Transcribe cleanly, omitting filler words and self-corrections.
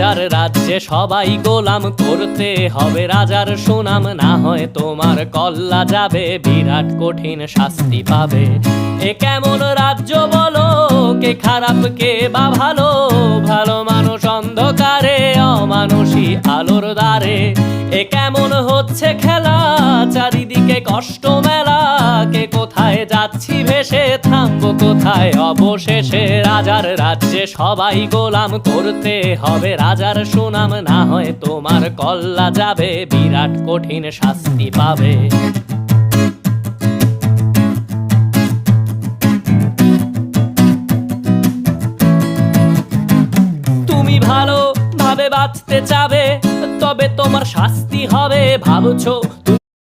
রাজার রাজ্যে সবাই গোলাম, করতে হবে রাজার সুনাম, না হয় তোমার কল্লা যাবে, বিরাট কঠিন শাস্তি পাবে। এ কেমন রাজ্য বলো, কে খারাপ কে বা ভালো, ভালো মানুষ অন্ধকারে, অমানুষী আলোর দ্বারে। এ কেমন হচ্ছে খেলা, চারিদিকে কষ্ট মেলা, কে কোথায় যাচ্ছি ভেসে, থামবো কোথায় অবশেষে। রাজার রাজ্যে সবাই গোলাম, করতে হবে রাজার সুনাম, না হয় তোমার কল্লা যাবে, বিরাট কঠিন শাস্তি পাবে। তুমি ভালো ভাবে বাঁচতে চাবে, তবে তোমার শাস্তি হবে। ভাবছো